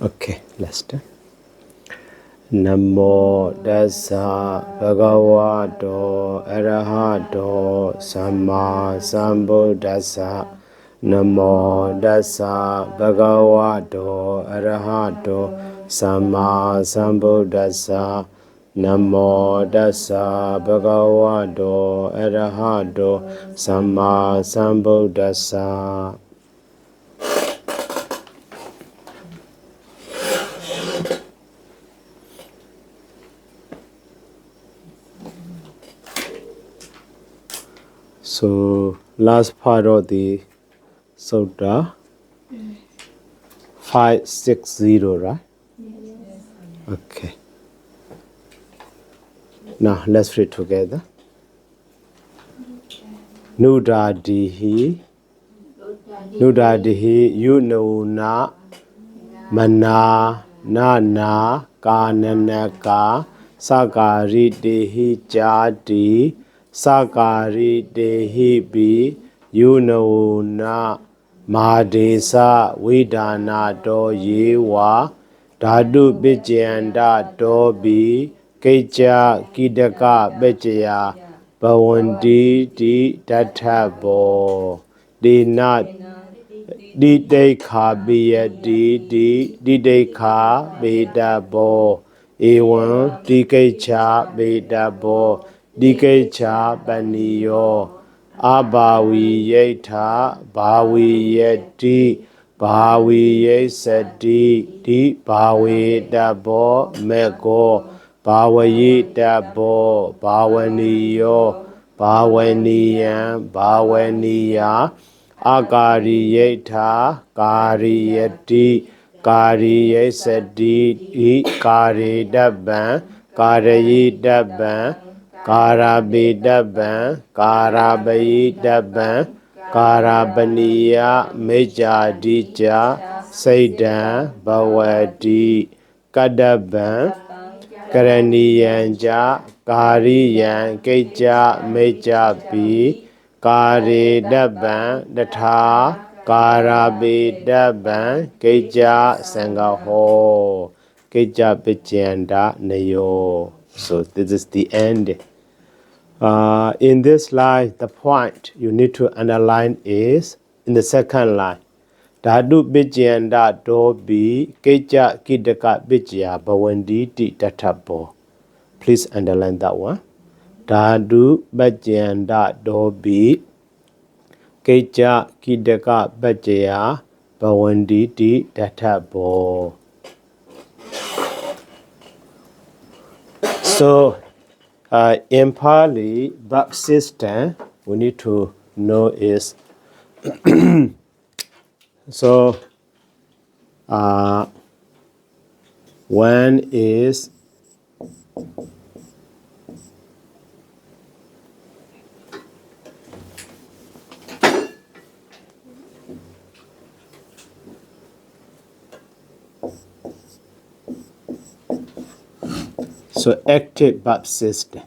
Okay, let's do. Namo Tassa Bhagavato Arahato Samma Sambuddhassa. Namo Tassa Bhagavato Arahato Samma Sambuddhassa. Namo Tassa Bhagavato Arahato Samma Sambuddhassa. So last part of the Sutta 560, right? Okay. Now let's read together. Nudadihi Yununa Mana Nana Kananaka Sakari Dehi Jadi Sakari Dehi Bi Yununa Madesa Vidana Do Yewa Dadu Bijayanda Do Bi Keja Kidaka Bijaya Bawandi Di Dathabo Dina Didekha Biyadi Didekha Bedabo Ewan Dikecha Bedabo Dikecha Baniyo Abawi Yeta Bawi Yeti Bawi Yesadi Di Bawi Dabo Mego Bawi Dabo Bawaniyo Bawaniyan Bawaniya Akariyeta Kariyati Kariyesadi Karidaban Karayidaban Karabidaban Karabayidaban Karabaniya Mejadija Saidan Bawadi Kadaban Karaniyanja Kariyan Keja Mejabi Kare Daban Datha Karabe Daban Keja Sangaho Keja Pichanda Nayo. So this is the end. In this line, the point you need to underline is in the second line. Dadu Bijayanda Dobi Keja Kidaka Bijaya Bawanditi Databo. Please underline that one. Dadu Bijayanda Dobi Keja Kidaka Bijaya Bawanditi Databo. So, in Pali, verb system, we need to know is so one is so active verb system.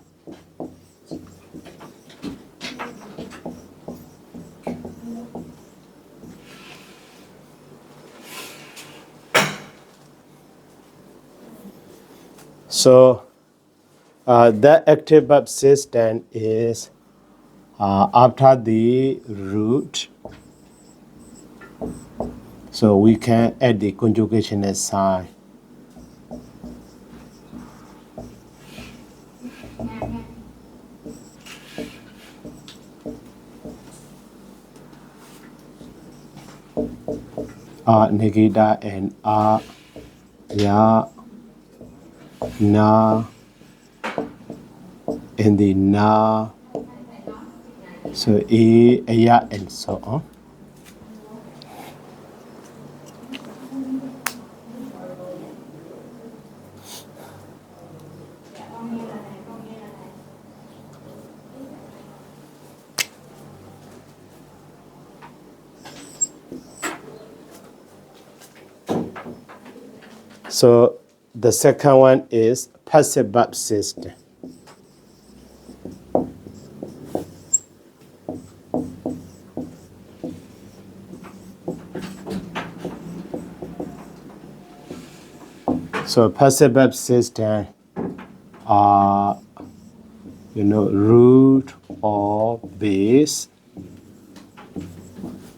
So the active verb system is after the root. So we can add the conjugation sign. Negida and ya, na, and the na, so ya, and so on. So the second one is passive verb system. So passive verb system are, root or base.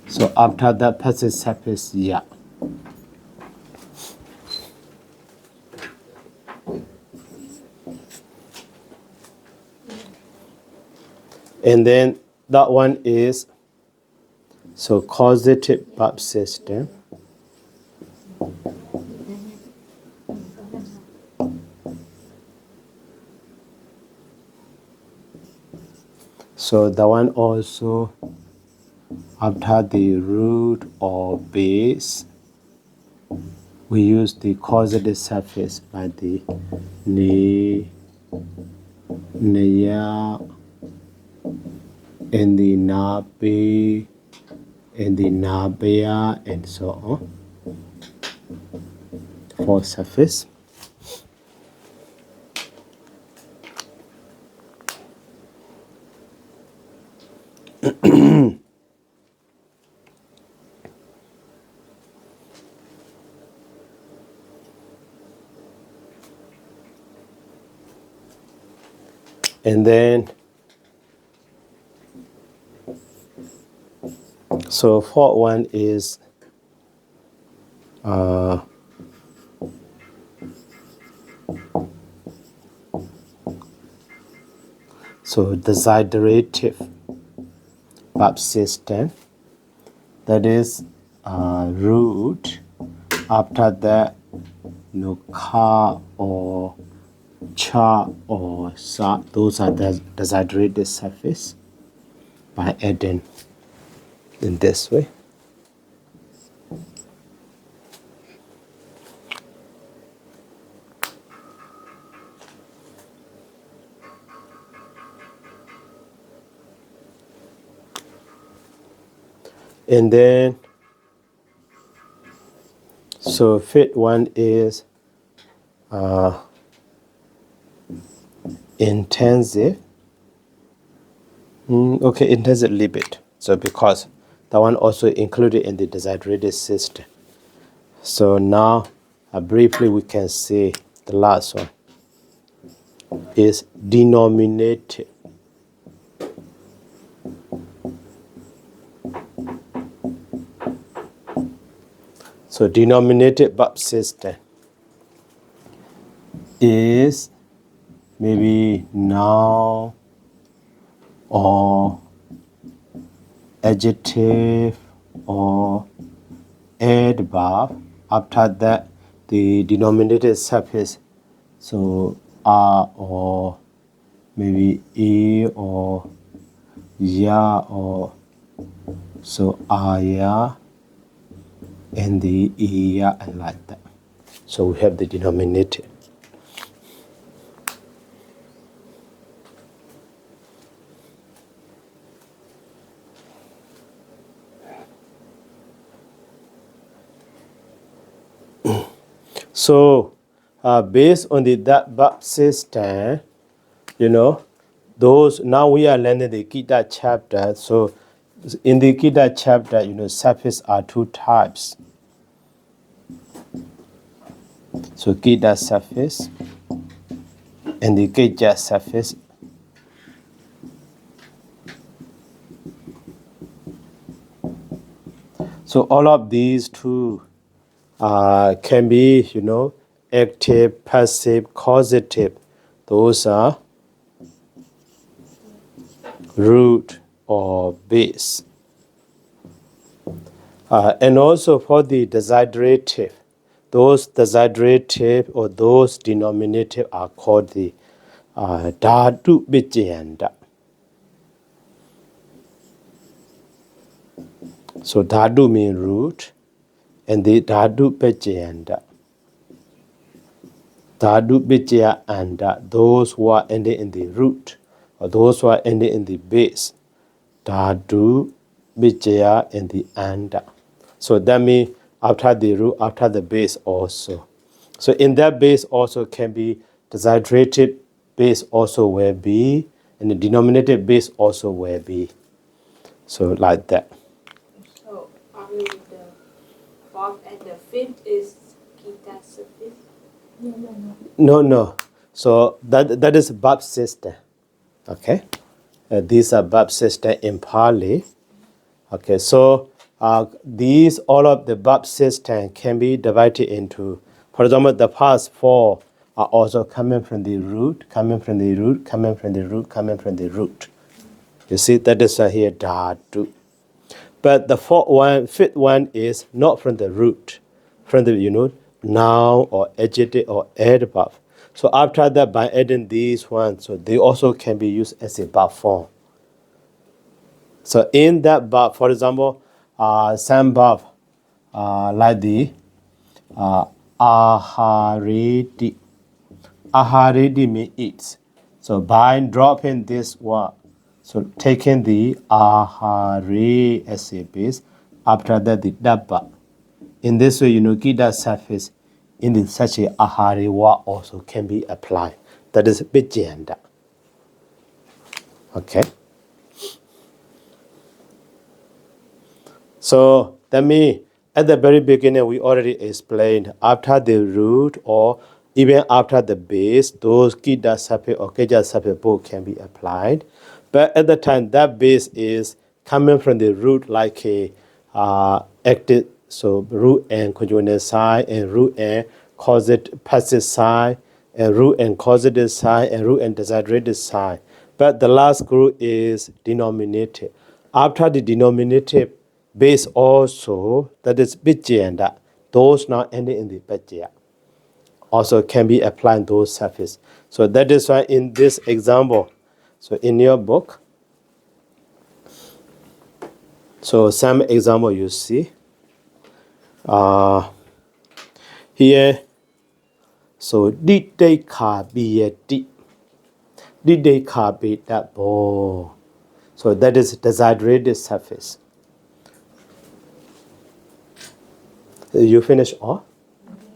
So after that passive suffix ya. And then that one is causative verb system. So the one also after the root or base, we use the causative suffix by the ni, ya, and the nabe, and the nabea, and so on for suffix. And then, so fourth one is desiderative verb system. That is root. After that, ka or cha or sa. Those are the desiderative suffix by adding in this way. And then, so fifth one is intensive. Okay, intensive leave it. So because that one also included in the desiderative system. So now, briefly we can see the last one is denominative. So denominative verb system is maybe noun or adjective or adverb. After that, the denominative suffix, so a or maybe e or ya or so aya and the iya and like that. So we have the denominative. So based on that verb system, those now we are learning the Gita chapter. So in the Gita chapter, suffix are two types. So Gita suffix and the Gita suffix. So all of these two can be, active, passive, causative. Those are root or base. And also for the desiderative, those desiderative or those denominative are called the dhatu vijayanta. So dhatu means root, and the dhatu vijayanta. Dhatu vijayanta, those who are ending in the root, or those who are ending in the base. Dhatu vijaya and the anda. So that means after the root, after the base also. So in that base also can be desiderative base also will be, and the denominative base also will be. So like that. So only the fourth and the fifth is Gita suffix. No. So that is verb system. Okay. These are verb system in Pali. Okay. So these all of the verb system can be divided into, for example, the past four are also coming from the root, coming from the root, coming from the root, coming from the root. You see, that is here dhatu. But the fifth one is not from the root, from the noun or adjective or adverb. So after that, by adding these ones, so they also can be used as a verb form. So in that verb, for example, some verb like the ahareti. Ahareti means eats. So by dropping this word, so taking the ahare as a base, after that the dabba. In this way, gida surface in the such a ahare word also can be applied. That is bijanda. Okay. So that means at the very beginning we already explained after the root or even after the base, those kida sape or keja sape both can be applied. But at the time that base is coming from the root like a active, so root and conjugative sign and root and causative passive sign and root and causative sign and root and desiderated sign. But the last group is denominated. After the denominative base also, that is bijanda, those now ending in the bajya, also can be applied in those surfaces. So that is why in this example, so in your book, so some example you see, here, so dite ka biyati, dite ka bo. So that is desiderated surface. You finish all?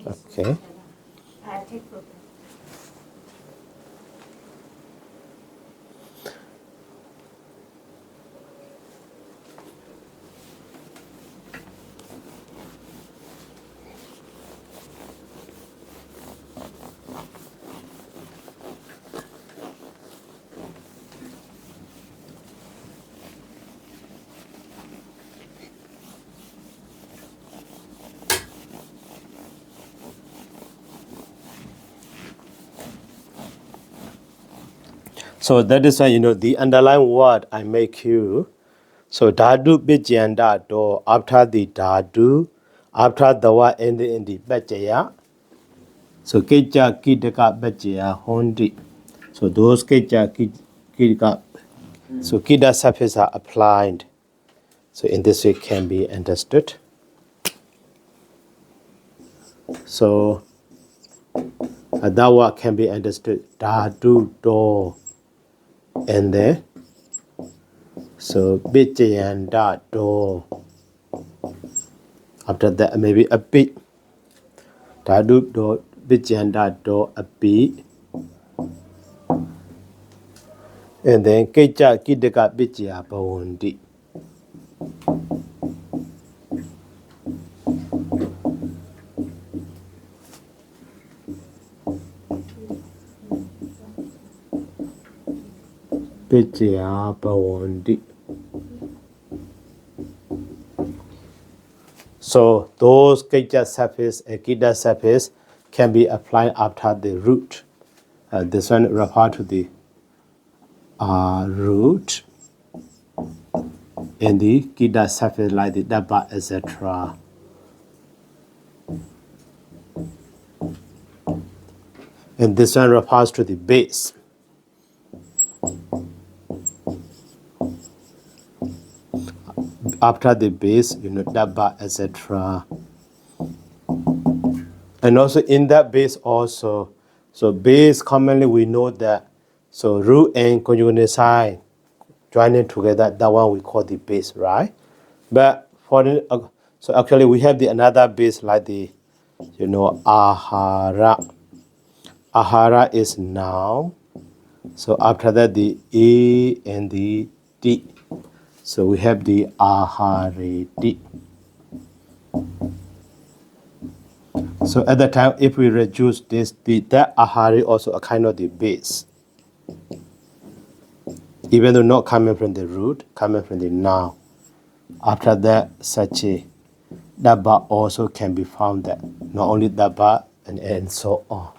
Okay. So that is why, the underlying word I make you. So dhatu bijanda do, after the dhatu, after the word ending in the bajaya. So keja kidaka bajaya hondi. So those keja kidaka, so kida surface are applied. So in this way can be understood. So that word can be understood. Dhatu do. And then, so bijayanda do. After that, maybe a bit. Dhatu do, bijayanda do, a bit. And then keja kidaka bijaya bawundi. Bijaya bawundi. So those keja surface and kida surface can be applied after the root. This one refer to the root and the kida surface like the dabba, etc. And this one refers to the base. After the base, dabba, etc. And also in that base also, so base commonly we know that, so root and conjugative sign joining together, that one we call the base, right? But so actually we have the another base like the, ahara. Ahara is noun. So after that the A and the D. So we have the ahareti. So at the time, if we reduce this, that ahari also a kind of the base. Even though not coming from the root, coming from the noun. After that, such a dabba also can be found there. Not only dabba and so on.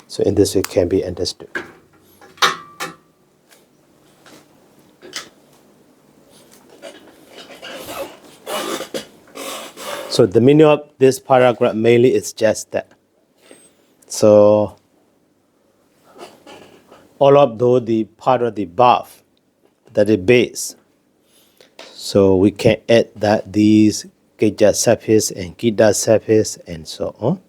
So in this way can be understood. So the meaning of this paragraph mainly is just that. So all of those the part of the buff, that is base. So we can add that these Geja suffix and Gita suffix and so on.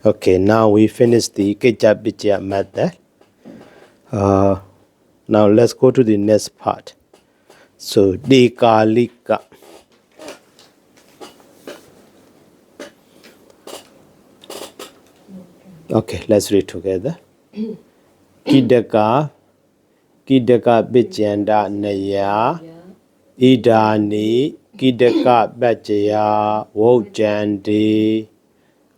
Okay, now we finish the Geja Bijaya method. Now let's go to the next part. So Dekalika. Okay, let's read together. Kidaka Bijanda Naya Idani Kidaka Bajaya Wojandi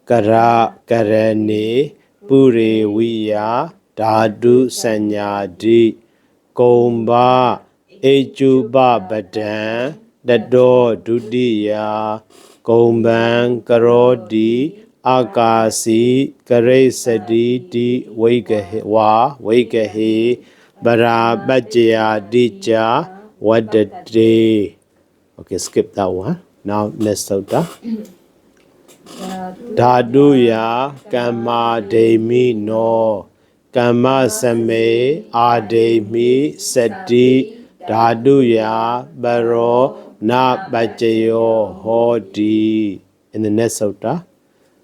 Kara Karani Puri Wiya Dadu Sanyadi Komba Ejuba Badan Dado Dudiya Komban Karodi Akasi Karesadi Di Waigahi Bara Bajaya Dija Wadade. Okay, skip that one. Now next sutta. Dhaduya Kama Demi no Kama Same Ademi Seti Dhaduya Baro Na Bajayo Hodi. In the next sutta.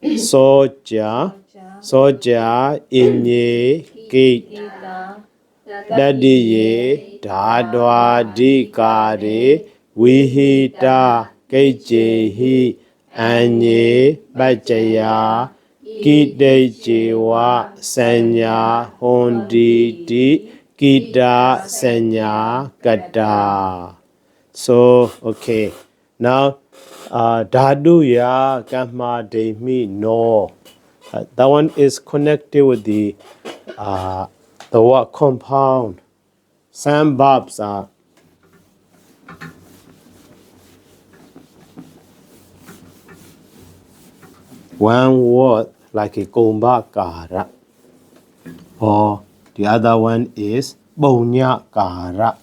Soja Inye Ki Dadiye Dhadwa Dikare Vihita Kejehi Anye Bajaya Kidejewa Sanya Honditi Kita Sanya Kata. So, okay. Now, Dhaduya Kama Demi no. That one is connected with the word compound. Some verbs are one word like a kumbakara, or the other one is bonyakara,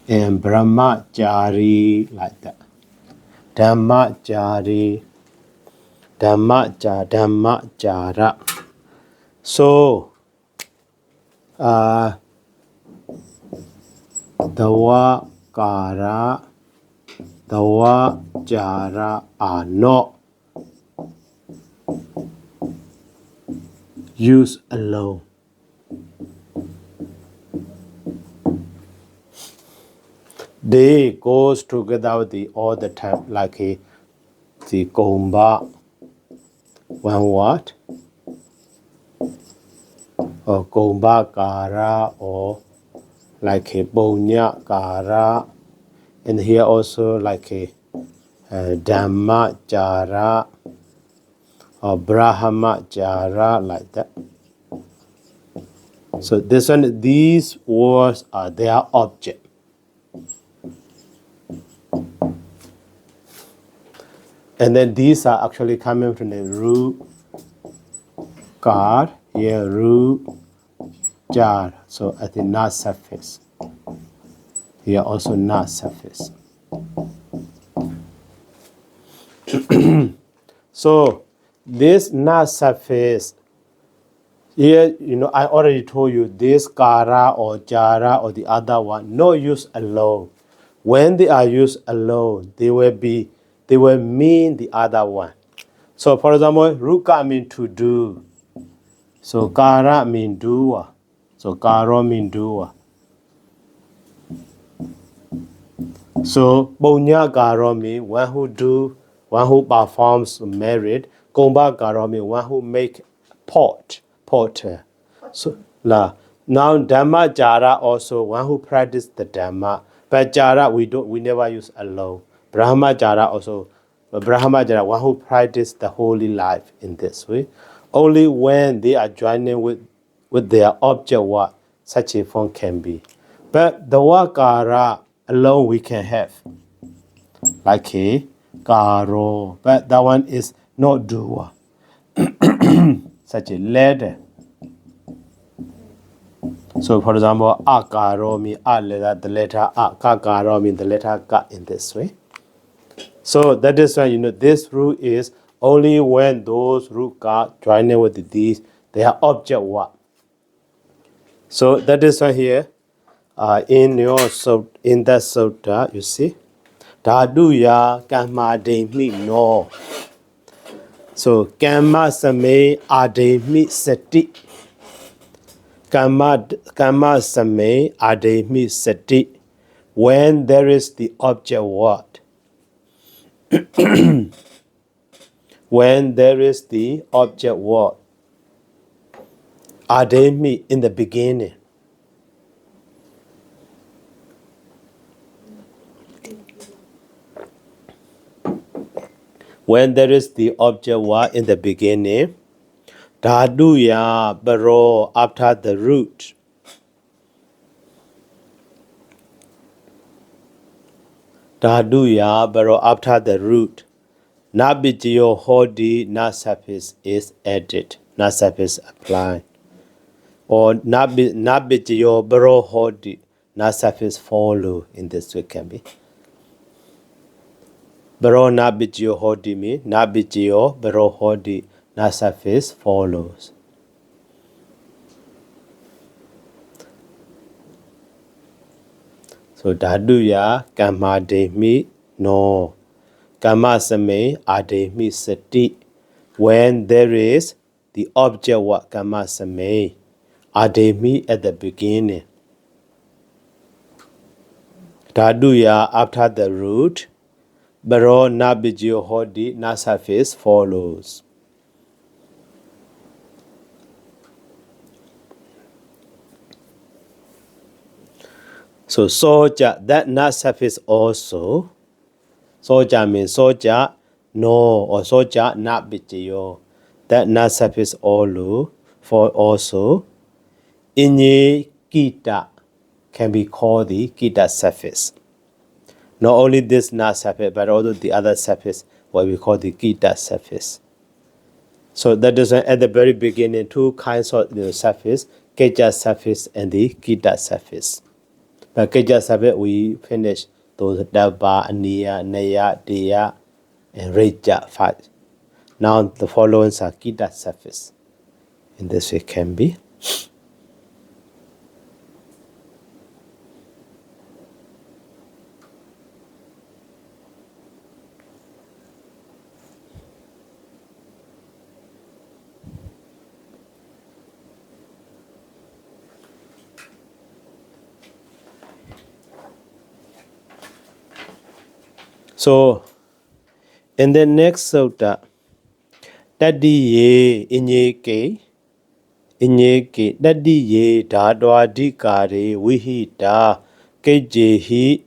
and brahmachari, like that. Dhammachari, dhammachara. So, Dawakara, Dawajara are not used alone. They goes together with the all the time, like the gomba, one word, or gomba kara, or like a bonya kara, and here also like a dhamma jara, or brahma jara, like that. So this one, these words are their object. And then these are actually coming from the root card, here root jar. So at the not surface. Here also not surface. So this not surface, here, I already told you this kara or jara or the other one, no use alone. When they are used alone, they will mean the other one. So for example, ruka mean to do. So kara mean doer. So karo mean doer. So bonya karo mean one who do, one who performs merit. Komba karo mean one who make potter. So Now Dhamma Jara also one who practice the Dhamma. But Jara we never use alone. Brahmachara also Brahmachara one who practice the holy life in this way. Only when they are joining with their object what such a form can be. But the Wakara alone we can have. Like a Karo. But that one is not doer. Such a letter. So for example, akaro means the letter a, kakaro means the letter ka in this way. So that is why this rule is only when those root ka joining with these, they are object what. So that is why here in the sutta you see Dhaduya Kamma Demi no. So Kamma Same Ademi Sati. Kamma Same Ademi Sati. When there is the object what? When there is the object what? Ademi in the beginning. When there is the object what in the beginning, Dhaduya Baro after the root. Dhaduya Baro after the root. Nabijiyo Hodi Nasapis is added. Nasapis applied. Or Nabijiyo Baro Hodi Nasapis follow in this way can be. Baro Nabijiyo Hodi means Nabijiyo Baro Hodi Nasapis follows. So Dhaduya Kamma Demi no. Kamma Same Ademi Sati. When there is the object what Kamma Same Ademi at the beginning. Dhaduya after the root. Baro Nabijiyo Hodi Nasafis follows. So soja, that Nasafis also. Soja means soja no or soja Nabijiyo. That Nasafis all for also. Inye Kita can be called the Kita surface. Not only this na surface, but also the other surface, what we call the Kita surface. So that is at the very beginning, two kinds of surface, Keja surface and the Kita surface. But Keja surface, we finish those Dabba, Aniya, Naya, Diya, and Reja 5. Now the following are Kita surface. In this way can be. So, in the next sutta, Tadi ye inyeke, Tadi ye dadwadikare vihita kejehi.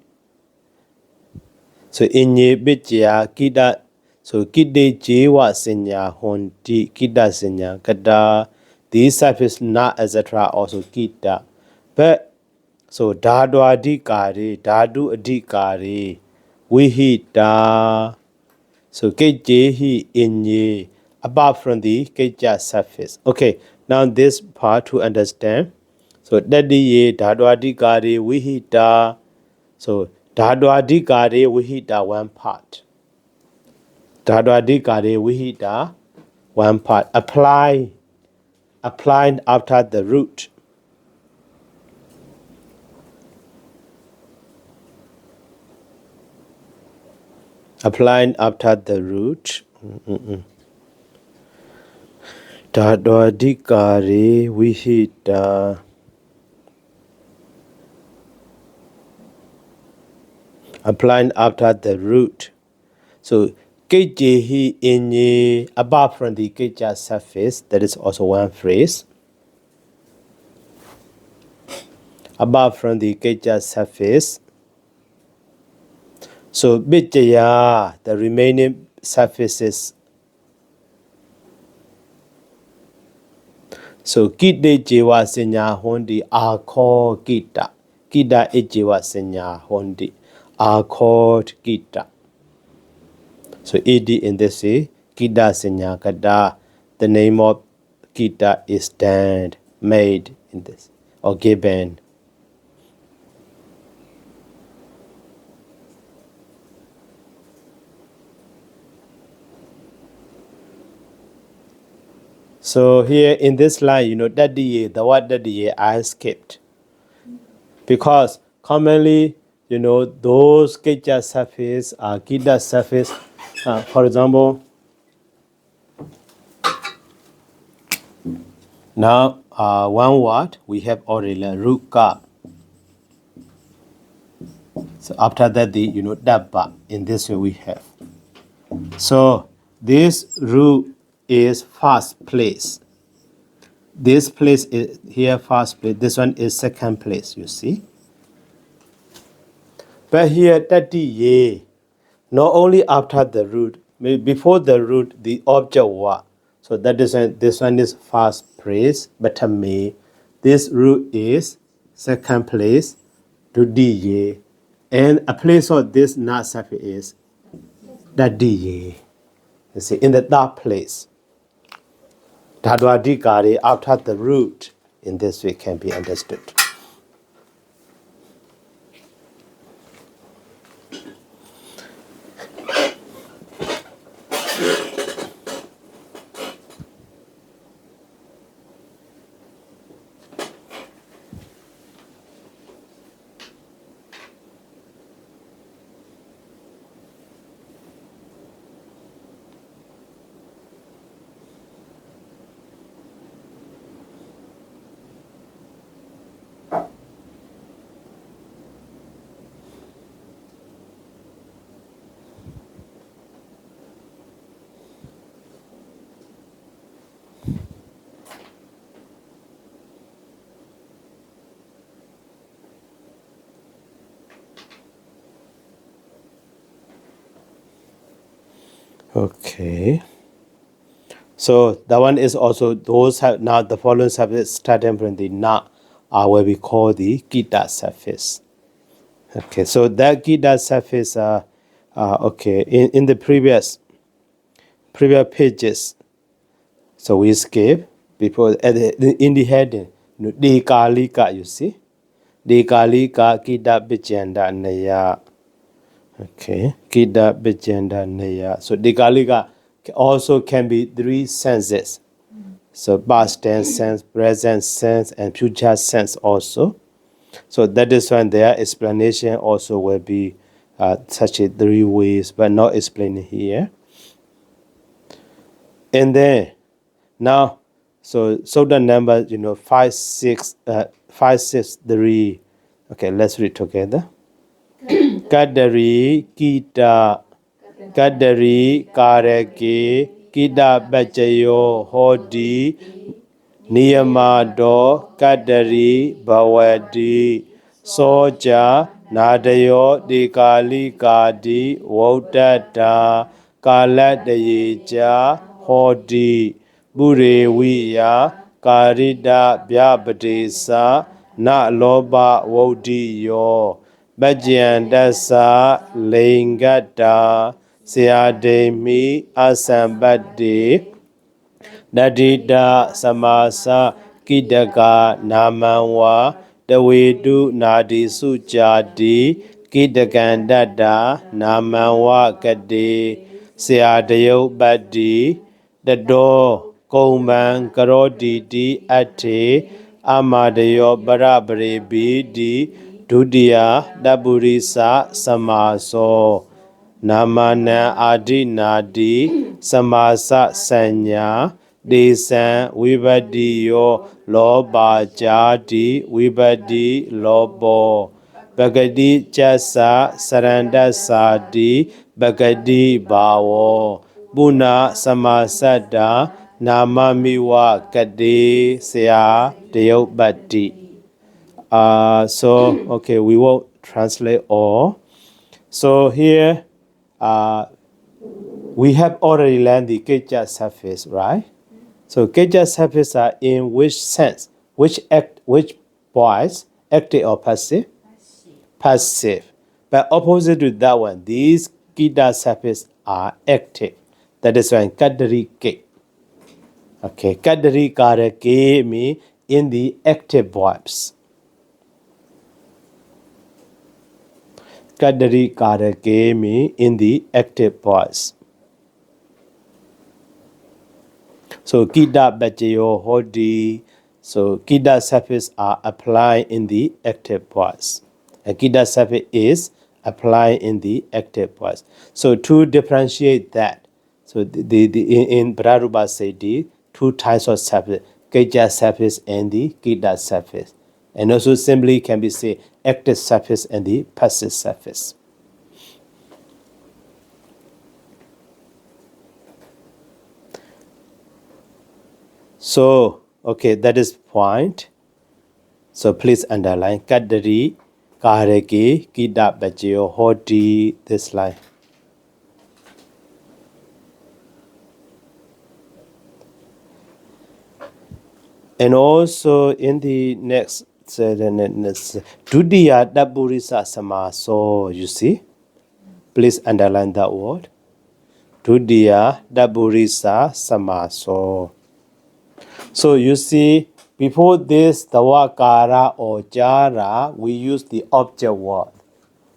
So, inye bitya kita, so kide jewa senya honti, kita senya kada, these surface na etc. also kita. But, so dadwadikare, dadu adikare, vihita. So kejehi inye, apart from the keja surface. Okay, now this part to understand. So dadiye dadwadikare vihita. So dadwadikare vihita one part. Dadwadikare vihita one part. Applying after the root. Applying after the root. Dadwadikare vihita. Applying after the root. So kejehi inye, apart from the keja surface, that is also one phrase. above from the Keja surface. So Bijaya, the remaining surfaces. So Kidde Jewa Senya Hondi are called Kita. Kida Ejewa Senya Hondi are called Kita. So ED in this way, Kida Senya Kada, the name of Kita is stand, made in this, or given. So here in this line, Daddy, the word Daddy, I skipped. Because commonly, those Keja surface, Kida surface, for example, now one word, we have already Ruka. So after that, Dabba, in this way we have. So this Ru is first place. This place is here first place. This one is second place, you see. But here, Tati Ye, not only after the root, before the root, the object wa. So that is this one is first place, but me. This root is second place, to Ye. And a place of this nasafi is Tati Ye. You see, in the third place. Dadwadikari after the root, in this way can be understood. Okay. So that one is also those have now the following surface starting from the na are what we call the Gita surface. Okay, so that Gita surface okay in the previous pages. So we skip before in the heading the Kalika, you see. The Kalika Gita Bijanda Naya. Okay, Kida Bijanda Naya. So Dikalika also can be three senses. So past tense sense, present sense, and future sense also. So that is when their explanation also will be such a three ways, but not explained here. And then now, so the number 5, 6, 5, 6, 3. Okay, let's read together. Kadari Kita Kadari Kareke Kita Bajayo Hodi Niyamado Kadari Bawadi Soja Nadayo Dikali Kadi Wodata Kaladayeja Hodi Burewiya Karida Byabadesa Na Loba Wodiyo Bajyandasa Lingata Siademi Asambade Nadida Samasa Kidaka Namanwa Dawedu Nadi Sujadi Kidakandada Namanwa Kade Siadayo Badi Dado Kauman Karodidi Ate Amadayo Barabare Bidi Dudia Daburisa Samaso Namana Adinadi Samasa Sanya Desan Vibadiyo Loba Jadi Vibadi Lobo Bagadi Jasa Saranda Sadi Bagadi Bawo Buna Samasada Namamiwa Kade Sea Deyobati. So, okay, we will translate all. So here, we have already learned the Keja surface, right? So Keja surface are in which sense? Which voice? Active or passive? Passive. But opposite to that one, these Kita surface are active. That is why Kadari Ke. Okay, Kadari Kara Ke mean in the active verbs. Kadari Kara Ke mean in the active voice. So Kita Bajayo Hodi. So Kita surface are applied in the active voice. And Kita surface is applied in the active voice. So to differentiate that, so in Prarupa say the two types of surface, Kita surface and the Kita surface. And also simply can be say active surface and the passive surface. So, okay, that is point. So please underline Kadari Kareki Kita Bajayo Hodi, this line. And also in the next Dudiya Daburisa Samaso, you see? Please underline that word. Dudiya Daburisa Samaso. So you see, before this, the word kara or jara, we use the object word.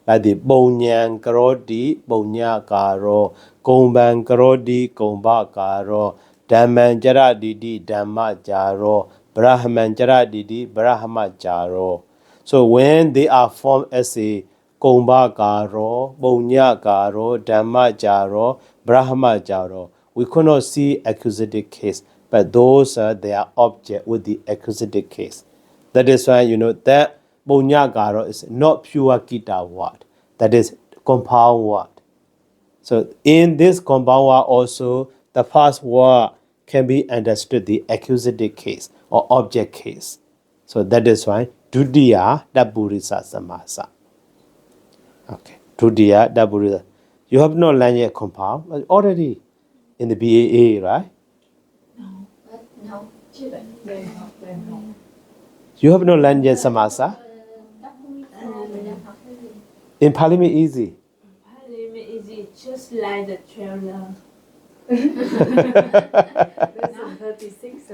Like the bonyan karodi, bonya karo, gomban karodi, gomba karo, dhamman jara didi, dhamma jaro, brahman jara didi, brahma jaro. So when they are formed as a gomba karo, bonya karo, dhamma jaro, brahma jaro, we cannot see accusative case, but those are their object with the accusative case. That is why that Bonyagaro is not pure Gita word. That is compound word. So in this compound word also, the first word can be understood the accusative case or object case. So that is why Dudiya Daburisa Samasa. Okay. Dudiya Daburisa. You have no learned yet compound, but already in the BAA, right? No. You have no learned yet Samasa? In Pali easy. Parliament is just like the trailer. Lesson 36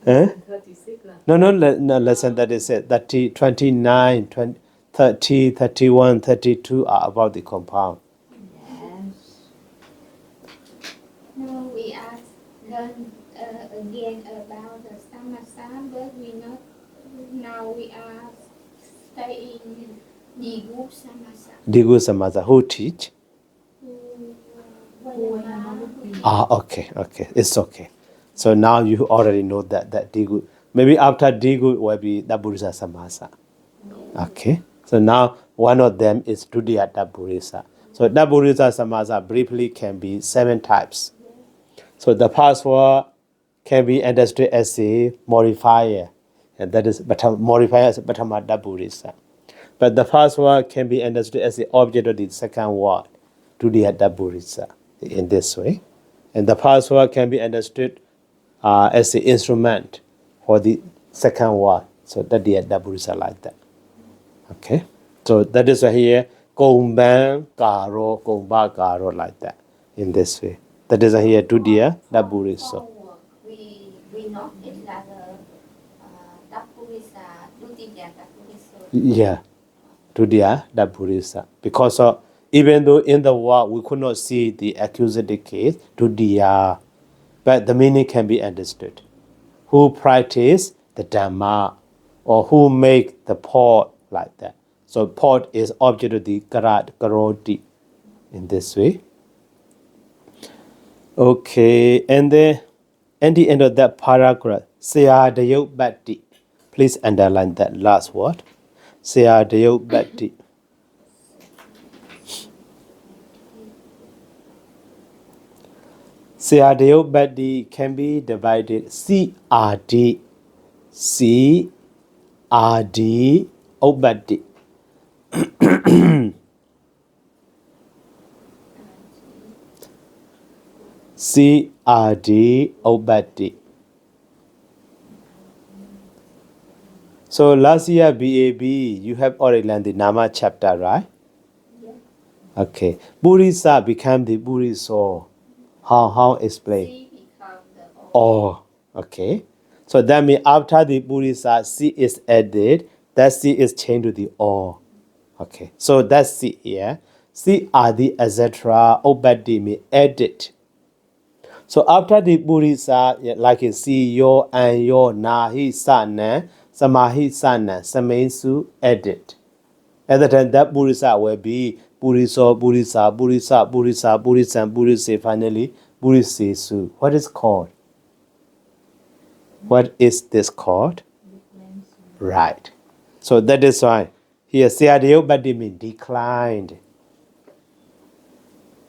Lesson 36 No, lesson that is it. 30, 29, 20, 30, 31, 32 are about the compound. Yes. No, we ask learn again about the samasa, but we not now we are studying Digu samasa. Digu Samasa, who teach? Okay. It's okay. So now you already know that Digu. Maybe after Digu will be Daburisa Samasa. Okay. So now one of them is Dudiya Daburisa. So Daburisa Samasa briefly can be 7 types. So the first word can be understood as a modifier, and that is modifier is Batama Daburisa. But the first word can be understood as the object of the second word, Dudiya Daburisa, in this way. And the first word can be understood as the instrument for the second word. So Dudiya Daburisa like that. Okay. So that is why here, Gomban, Karo, Gomba, Karo like that, in this way. That is why here, Dudiya Daburisa. We know it like Dapurisa, Dutiya Dapurisa. Yeah. Dudiya Daburisa. Because even though in the word we could not see the accusative case, Dudiya, but the meaning can be understood. Who practice the Dhamma, or who make the pot like that. So pot is object of the Karat Karoti in this way. Okay, and then at the end of that paragraph, Sayadayo Bhatti. Please underline that last word. Sayadayo Bhatti. Sayadayo Bhatti can be divided CRD, CRD, Obati. CRD Obati. So last year BAB, you have already learned the Nama chapter, right? Yeah. Okay. Burisa became the Buriso. How explain? C become the O. Oh, okay. So that means after the Burisa, C is added, that C is changed to the O. Okay. So that's C here. C are the etc. Obadi mean added. So after the Burisa, like you see your and your nahi sana, samahi sana, samensu added. At the time that Burisa will be Buriso, Burisa, Burisa, Burisa, Burisan, Burise, finally Burisesu. What is called? What is this called? Right. So that is why here Siadeo Badi means declined.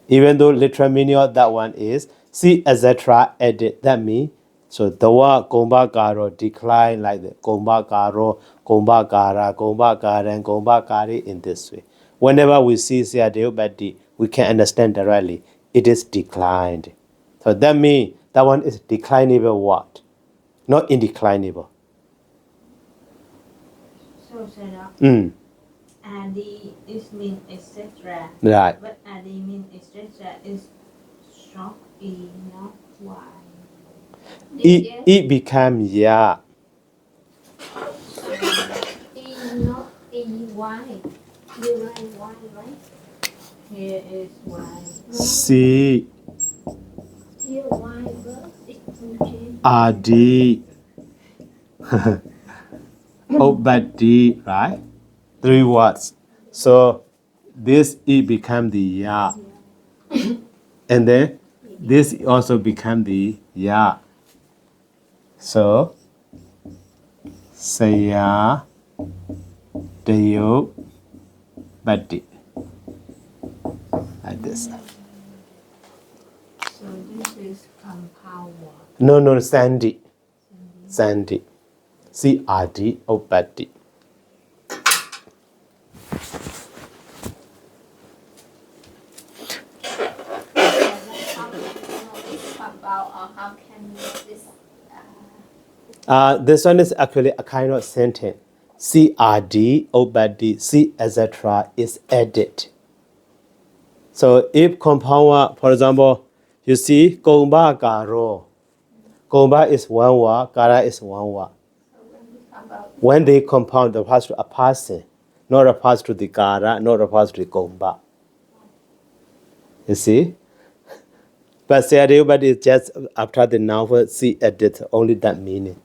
Even though literal meaning of that one is see etc. added. That means so the word Gomba Garo decline like the Gomba Garo, Gomba Gara, Gomba Garan, Gomba Gari in this way. Whenever we see Siadeo Badi, we can understand directly. It is declined. So that means that one is declinable what? Not indeclinable. So Sarah, Mm, Adi is mean etc. right. But Adi mean etc. is short E, not Y. It became ya. E not E Y. You write Y, right? Here is Y. C Here Y verb it will change. R D Obadi, right? 3 words. So this it become the ya. And then this also become the ya. So saya dayo badi. Like this. So this is compound word. No, Sandy. Sandy. CRD Obadi. How can you know it's about or how can you know this? This one is actually a kind of sentence. CRD, Obadi, C, etc. is added. So if compound word, for example, you see Gomba Garo. Gomba is one word, Gara is one word. So when we talk about When they compound, the refers to a person, not refers to the Gara, not refers to the Gomba. You see? But CRD is just after the noun for C added, only that meaning.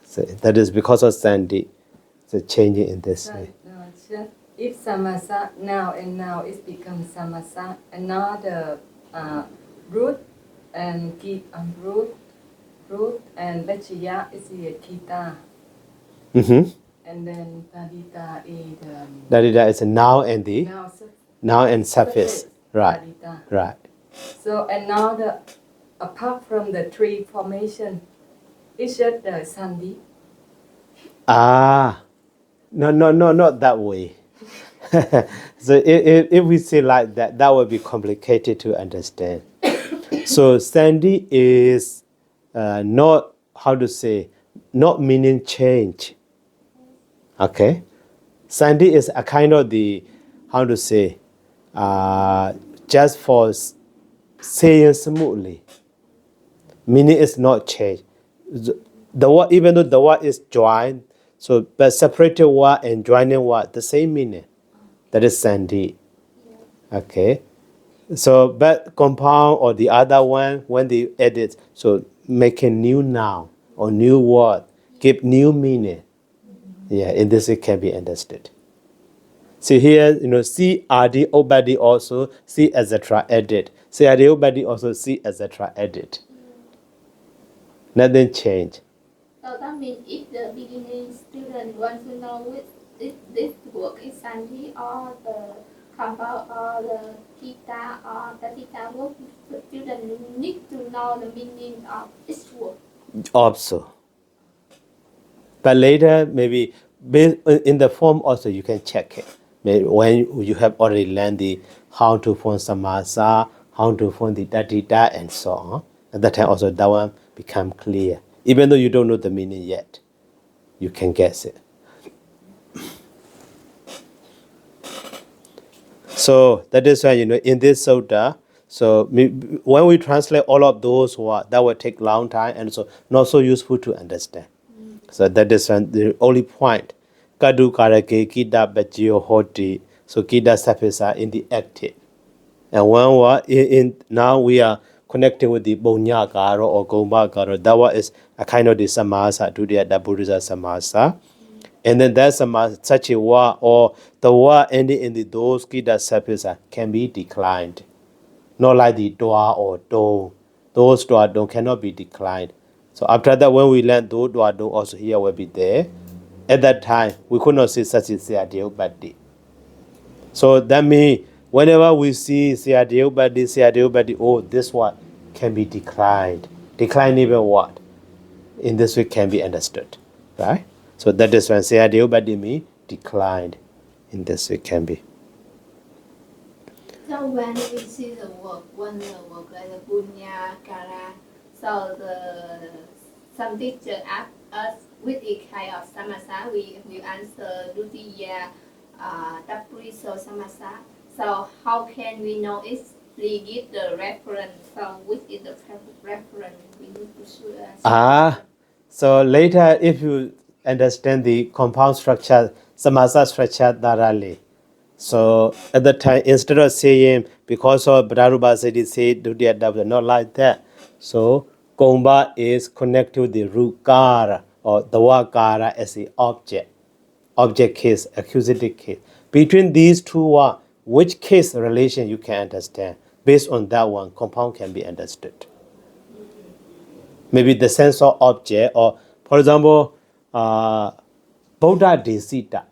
So that is because of Sandy. So changing in this way. If samasa now and now it becomes samasa, another root and root and vechiya is a kita, Mm-hmm. and then tadita is Darida is a noun and the now noun and suffix. Right. tadita. Right. So and now apart from the tree formation, it's just the sandi. Ah. No, not that way. So if we say like that, that would be complicated to understand. So Sandy is not, how to say, not meaning change. Okay? Sandy is a kind of the, how to say, just for saying smoothly. Meaning is not change. The word, even though the word is joined, so but separated word and joining word, the same meaning. That is Sandy. Okay. So but compound or the other one, when they edit, so make a new noun or new word, give new meaning. Yeah, in this it can be understood. See here, C, RD, Obadi also, C, etc. edit. C, RD, Obadi also, C, etc. edit. Nothing change. so that means if the beginning student wants to know which if this work is Sandy or the compound or the kita or the kita work, the student need to know the meaning of each word. Also. But later, maybe in the form also you can check it. When you have already learned the how to form samasa, how to form the tatita and so on. At that time also that one become clear. Even though you don't know the meaning yet, you can guess it. So that is why in this sutta. So when we translate all of those words, that will take long time and so not so useful to understand. So that is the only point. Kadu karake kita bachio hoti. So kita sapesa in the active. And when we now we are connected with the bonya karo or gomba karo. That one is a kind of the samasa to the Buddhist samasa. And then that samasa, such a word or the word ending in the those kita sapesa can be declined. Not like the dua or do. Those dua don't cannot be declined. So after that, when we learn do dua do also here will be there. At that time, we could not see such a Siyadeo Badi. So that means whenever we see Siyadeo Badi, oh, this one can be declined. Decline even what? In this way can be understood. Right? So that is when Siyadeo Badi means declined. In this way can be. So when we see the work like the punya, kara, so some teacher ask us with a kind of samasa, we answer dutiya, tapriso samasa. So how can we know it? We give the reference. So which is the reference we need to choose? So later if you understand the compound structure, samasa structure thoroughly. So at that time, instead of saying because of Brahruba said Dutiya, not like that. So Komba is connected to the root kara or the wakara as the object case, accusative case. Between these two which case relation you can understand. Based on that one, compound can be understood. Maybe the sense of object or, for example, Buddha Desita.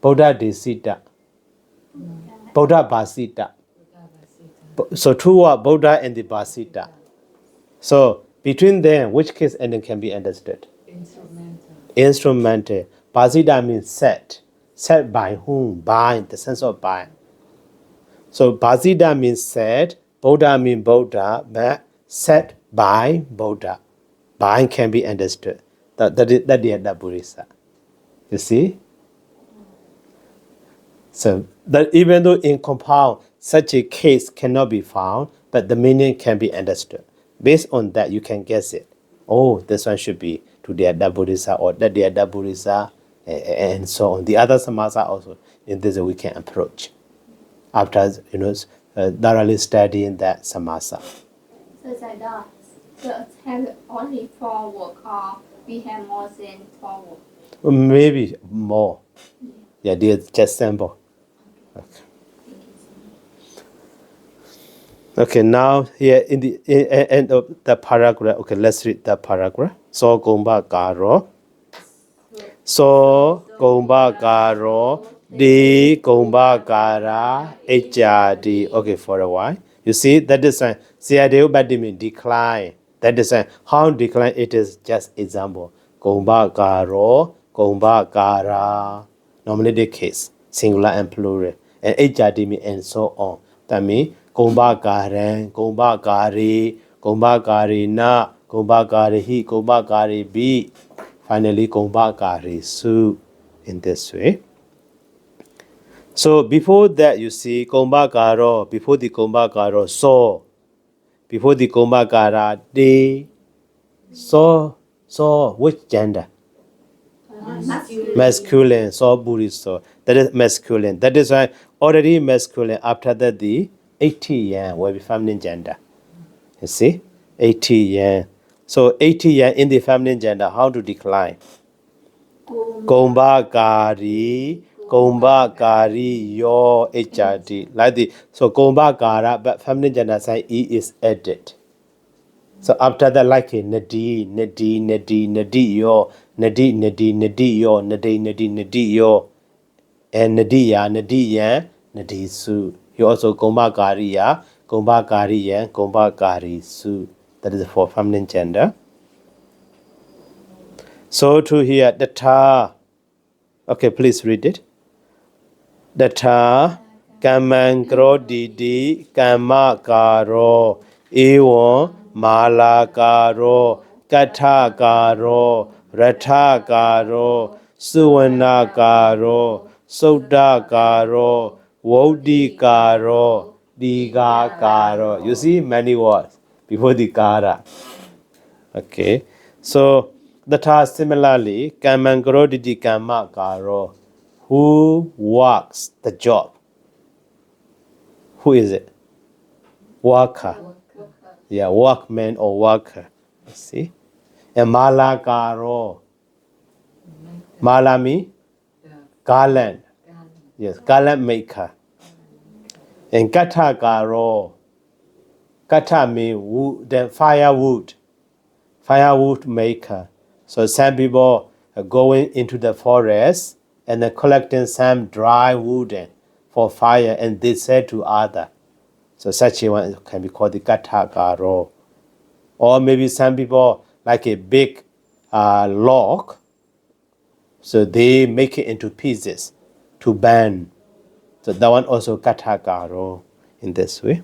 Buddha Desita. Buddha Basita. So two are Buddha and the Basita. So between them, which case ending can be understood? Instrumental. Basita means set. Set by whom? By, the sense of by. So Basita means set. Buddha means Buddha, but set by Buddha. By can be understood. That is the Buddhisa. You see? So that even though in compound such a case cannot be found, but the meaning can be understood. Based on that, you can guess it. Oh, this one should be to the Buddhisa or that the Buddhisa, and so on. The other samasa also in this we can approach after thoroughly studying that samasa. So Zaidan, so have only 4 work or we have more than 4 work? Maybe more. Yeah, just sample. Okay, now here in the end of the paragraph, okay, let's read the paragraph. So Gomba Garo. So Gomba Garo. Di Gomba Gara. Ejadi. Okay, for a while. You see, that is a Siyadeo Badi mean decline. That is a how decline it is just example. Gomba Garo. Gomba Gara. Normally the case, singular and plural. And ejadi mean and so on. That means Gomba Garan, Gomba Gari, Gomba Garina, Gomba Garihi, Gomba Garibi. Finally, Gomba Garisu. In this way. So before that, you see Gomba Garo, before the Gomba Garo, so. Before the Gomba Gara, de. So, which gender? Masculine. So Buddhist. So that is masculine. That is why already masculine. After that, the 80 yen will be feminine gender. You see? 80 yen. So 80 yen in the feminine gender, how to decline? Gomba Gari. Gomba Gari Yo HRD. Like the so Gomba Gara, but feminine gender sign E is added. So after that, like a Nadi Yo, Nadi Yo, and Nadiya, Nadi Su. You also Gomba Gariya, Gomba Gari Su. That is for feminine gender. So to here, Datha. Okay, please read it. Datha Kamman Krodidi Kamma Karo Ewan Mala Karo Katha Karo Ratha Karo Suwana Karo Sodha Karo Wodi Karo Diga Karo. You see many words before the Kara. Okay. So Datha similarly Kamman Krodidi Kamma Karo. Who works the job? Who is it? Worker. Yeah, workman or worker. See? And mala karo. Mala means garland. Yes, garland maker. And kata karo. Kata means wood, then firewood. Firewood maker. So some people are going into the forest and they're collecting some dry wood for fire, and they say to other. So such a one can be called the kathakaro. Or maybe some people like a big log, so they make it into pieces to burn. So that one also kathakaro in this way.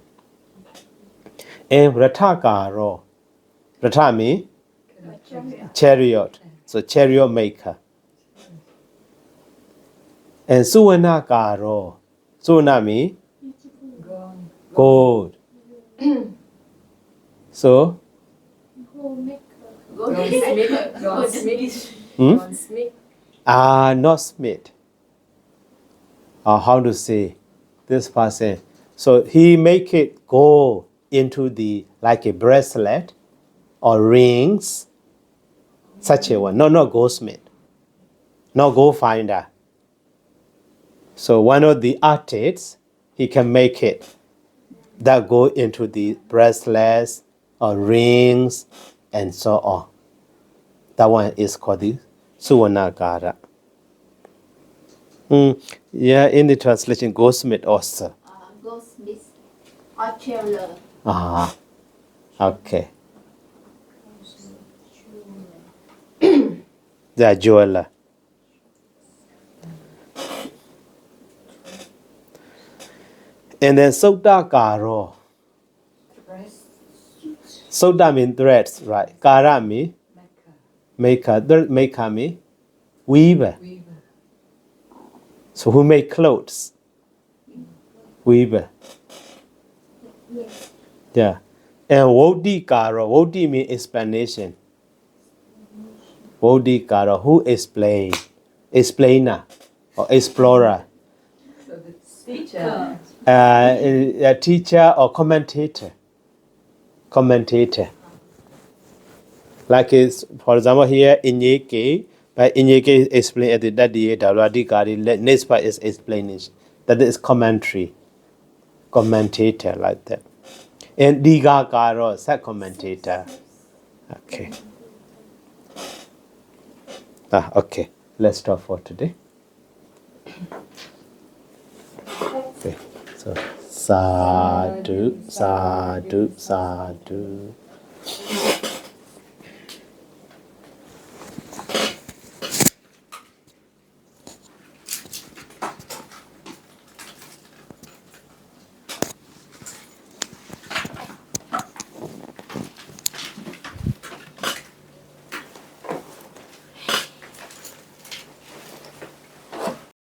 And rathakaro. Ratha means chariot. So chariot maker. And suvanakaro. Suvana means gold. So, Goldsmith. hmm? Goldsmith. Not smith. How to say this person? So he make it go into the like a bracelet or rings, such a one. No, not goldsmith. Not gold finder. So one of the artists, he can make it that go into the bracelets or rings and so on. That one is called the Suvanakara. Yeah, in the translation, goldsmith also. Goldsmith or jeweler. Okay. The jeweler. And then Sodha Karo. Sodha means threads, right? Kara means maker. Maker means weaver. So who make clothes? Weaver. Yes. Yeah. And Wodi Karo. Wodi means explanation. Wodi Karo. Who explain? Explainer or explorer. So the teacher. A teacher or commentator. Commentator. Like for example here in Yeke, but in Yeke explain at the Daddy Dalwadi Kari, next part is explanation. That is commentary. Commentator like that. And Diga Karo, that commentator. Okay. Okay. Let's stop for today. Okay. So sadhu, sadhu, sadhu.